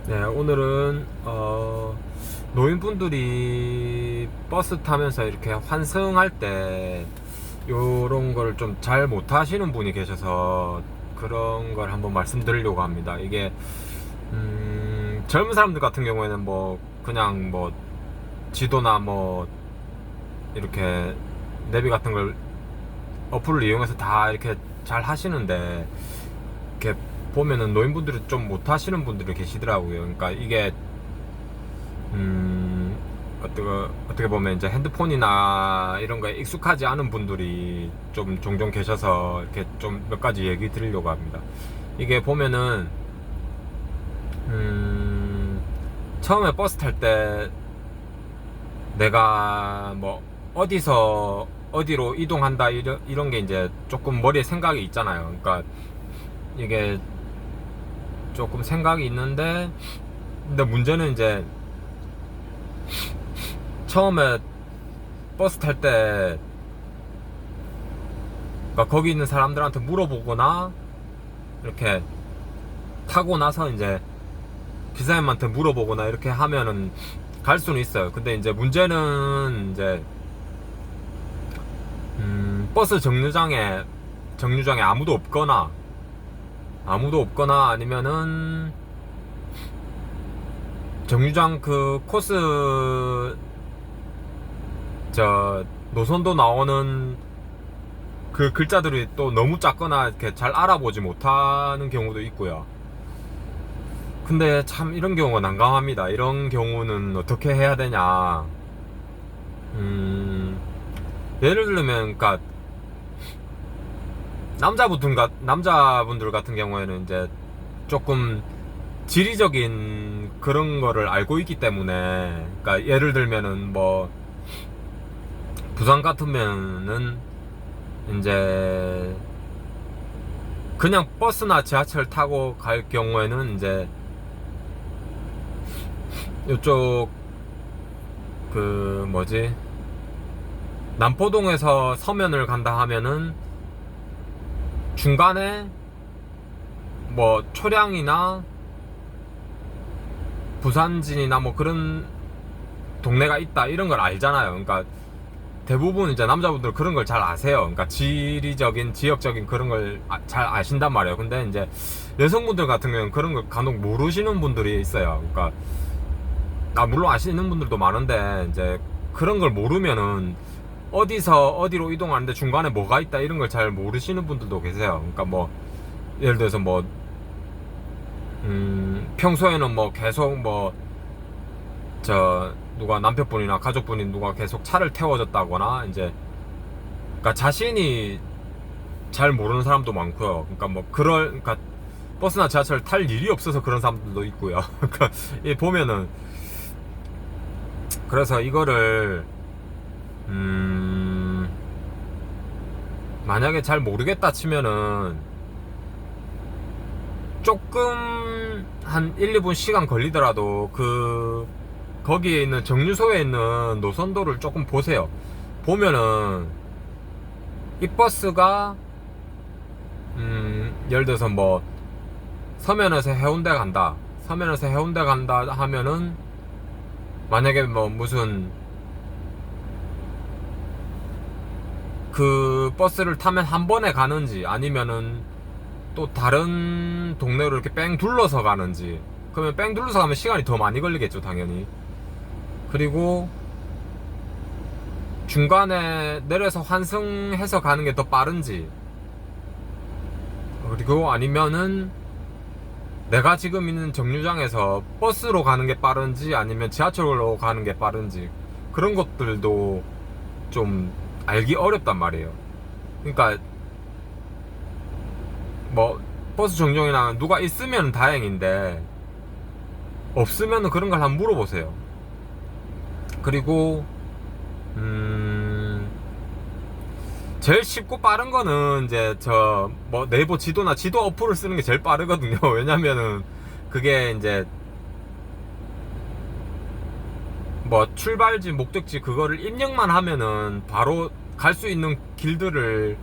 네, 오늘은 노인분들이 버스 타면서 이렇게 환승할 때 요런 걸 좀 잘 못하시는 분이 계셔서 그런 걸 한번 말씀드리려고 합니다. 이게 젊은 사람들 같은 경우에는 뭐 그냥 뭐 지도나 뭐 이렇게 내비 같은 걸 어플을 이용해서 다 이렇게 잘 하시는데, 이렇게 보면은 노인분들이 좀 못하시는 분들이 계시더라고요. 그러니까 이게 어떻게 보면 이제 핸드폰이나 이런 거에 익숙하지 않은 분들이 좀 종종 계셔서 이렇게 좀 몇 가지 얘기 드리려고 합니다. 이게 보면은 음, 처음에 버스 탈 때 내가 뭐 어디서 어디로 이동한다 이런 게 이제 조금 머리에 생각이 있잖아요. 그러니까 이게 조금 생각이 있는데, 근데 문제는 이제 처음에 버스 탈 때 거기 있는 사람들한테 물어보거나 이렇게 타고 나서 이제 기사님한테 물어보거나 이렇게 하면은 갈 수는 있어요. 근데 이제 문제는 이제 버스 정류장에 아무도 없거나 아니면은 정류장 그 코스 저 노선도 나오는 그 글자들이 또 너무 작거나 이렇게 잘 알아보지 못하는 경우도 있고요. 근데 참 이런 경우가 난감합니다. 이런 경우는 어떻게 해야 되냐. 음, 예를 들면, 그니까, 남자분들 같은 경우에는 이제 조금 지리적인 그런 거를 알고 있기 때문에, 그니까 예를 들면은 뭐, 부산 같으면은 이제 그냥 버스나 지하철 타고 갈 경우에는 이제 이쪽 그 뭐지 남포동에서 서면을 간다 하면은 중간에 뭐 초량이나 부산진이나 뭐 그런 동네가 있다 이런 걸 알잖아요. 그러니까 대부분 이제 남자분들 그런 걸 잘 아세요. 그러니까 지역적인 그런 걸 잘 아신단 말이에요. 근데 이제 여성분들 같은 경우는 그런 걸 간혹 모르시는 분들이 있어요. 그러니까 물론 아시는 분들도 많은데 이제 그런 걸 모르면은 어디서 어디로 이동하는데 중간에 뭐가 있다 이런 걸 잘 모르시는 분들도 계세요. 그러니까 뭐 예를 들어서 뭐 평소에는 뭐 계속 뭐 누가 남편분이나 가족분이 누가 계속 차를 태워줬다거나 이제 그러니까 자신이 잘 모르는 사람도 많고요. 그러니까 뭐 그러니까 버스나 지하철 탈 일이 없어서 그런 사람들도 있고요. 그러니까 보면은 그래서 이거를 만약에 잘 모르겠다 치면은 조금 한 1, 2분 시간 걸리더라도 거기에 있는 정류소에 있는 노선도를 조금 보세요. 보면은 이 버스가 예를 들어서 뭐 서면에서 해운대 간다 하면은 만약에 뭐 무슨 그 버스를 타면 한 번에 가는지 아니면은 또 다른 동네로 이렇게 뺑 둘러서 가는지, 그러면 뺑 둘러서 가면 시간이 더 많이 걸리겠죠 당연히. 그리고 중간에 내려서 환승해서 가는 게 더 빠른지, 그리고 아니면은 내가 지금 있는 정류장에서 버스로 가는 게 빠른지 아니면 지하철로 가는 게 빠른지, 그런 것들도 좀 알기 어렵단 말이에요. 그러니까 뭐 버스 정류장이나 누가 있으면 다행인데 없으면 그런 걸 한번 물어보세요. 그리고 제일 쉽고 빠른 거는 이제 뭐 네이버 지도나 지도 어플을 쓰는 게 제일 빠르거든요. 왜냐면은 그게 이제 뭐 출발지 목적지 그거를 입력만 하면은 바로 갈 수 있는 길들을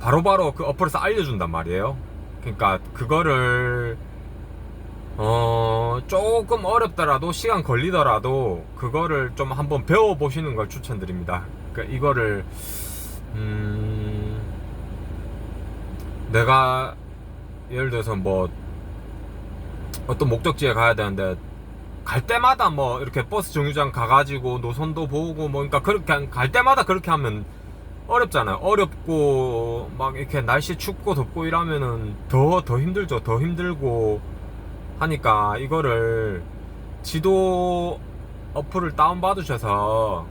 바로바로 그 어플에서 알려준단 말이에요. 그러니까 그거를 조금 어렵더라도 시간 걸리더라도 그거를 좀 한번 배워보시는 걸 추천드립니다. 그러니까 이거를 내가 예를 들어서 뭐 어떤 목적지에 가야 되는데 갈 때마다 뭐 이렇게 버스 정류장 가가지고 노선도 보고 뭐 그러니까 그렇게 갈 때마다 그렇게 하면 어렵잖아요. 어렵고 막 이렇게 날씨 춥고 덥고 이러면은 더 힘들죠. 더 힘들고 하니까 이거를 지도 어플을 다운받으셔서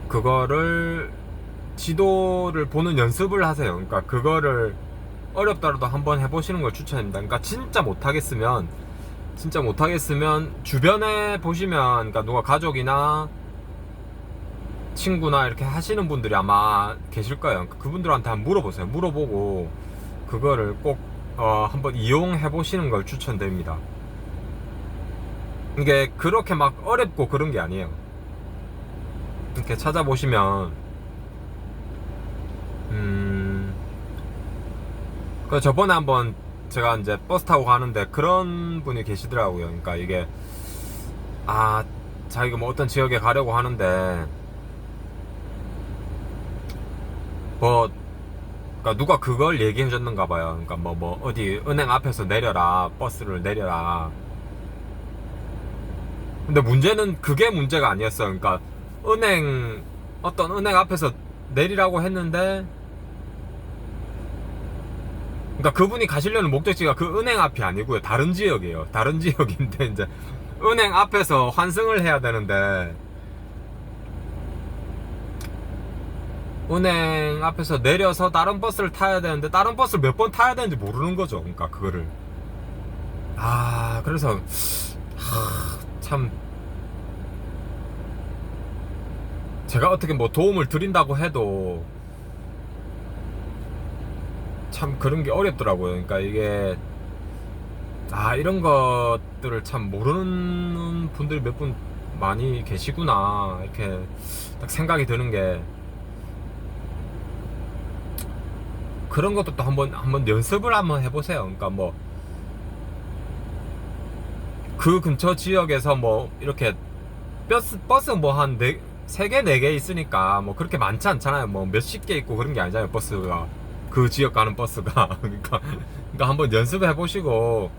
그거를 지도를 보는 연습을 하세요. 그러니까 그거를 어렵더라도 한번 해보시는 걸 추천합니다. 그러니까 진짜 못하겠으면 주변에 보시면 그러니까 누가 가족이나 친구나 이렇게 하시는 분들이 아마 계실 거예요. 그러니까 그분들한테 한번 물어보세요. 물어보고 그거를 꼭 한번 이용해 보시는 걸 추천드립니다. 이게 그렇게 막 어렵고 그런 게 아니에요. 이렇게 찾아보시면 그 저번에 한번 제가 이제 버스 타고 가는데 그런 분이 계시더라고요. 그러니까 이게 자기가 뭐 어떤 지역에 가려고 하는데 뭐 그러니까 누가 그걸 얘기해 줬는가 봐요. 그러니까 뭐 어디 은행 앞에서 내려라, 버스를 내려라. 근데 문제는 그게 문제가 아니었어요. 그러니까 어떤 은행 앞에서 내리라고 했는데, 그러니까 그분이 가시려는 목적지가 그 은행 앞이 아니고요. 다른 지역이에요. 다른 지역인데 이제 은행 앞에서 환승을 해야 되는데 은행 앞에서 내려서 다른 버스를 타야 되는데 다른 버스를 몇 번 타야 되는지 모르는 거죠. 그러니까 그거를 그래서 참 제가 어떻게 뭐 도움을 드린다고 해도 참 그런 게 어렵더라고요. 그러니까 이게 이런 것들을 참 모르는 분들이 몇 분 많이 계시구나 이렇게 딱 생각이 드는 게, 그런 것도 또 한번 연습을 한번 해보세요. 그러니까 뭐 그 근처 지역에서 뭐 이렇게 버스 뭐 한 3개 4개 있으니까 뭐 그렇게 많지 않잖아요. 뭐 몇십 개 있고 그런 게 아니잖아요. 버스가 그 지역 가는 버스가 그러니까 한번 연습해 보시고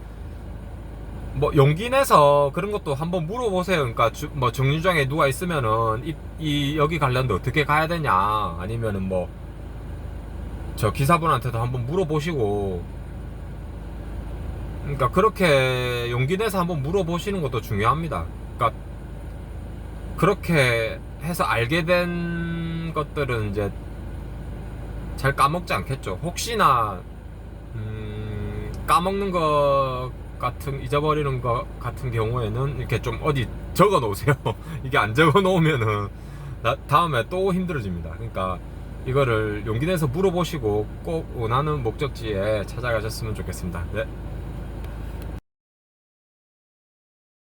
뭐 용기 내서 그런 것도 한번 물어보세요. 그러니까 뭐 정류장에 누가 있으면은 여기 가려는데 어떻게 가야 되냐, 아니면은 뭐 저 기사분한테도 한번 물어보시고, 그러니까 그렇게 용기 내서 한번 물어보시는 것도 중요합니다. 그러니까 그렇게 해서 알게 된 것들은 이제 잘 까먹지 않겠죠. 혹시나 까먹는 것 같은, 잊어버리는 것 같은 경우에는 이렇게 좀 어디 적어 놓으세요. 이게 안 적어 놓으면은 다음에 또 힘들어집니다. 그러니까 이거를 용기 내서 물어보시고 꼭 원하는 목적지에 찾아가셨으면 좋겠습니다. 네.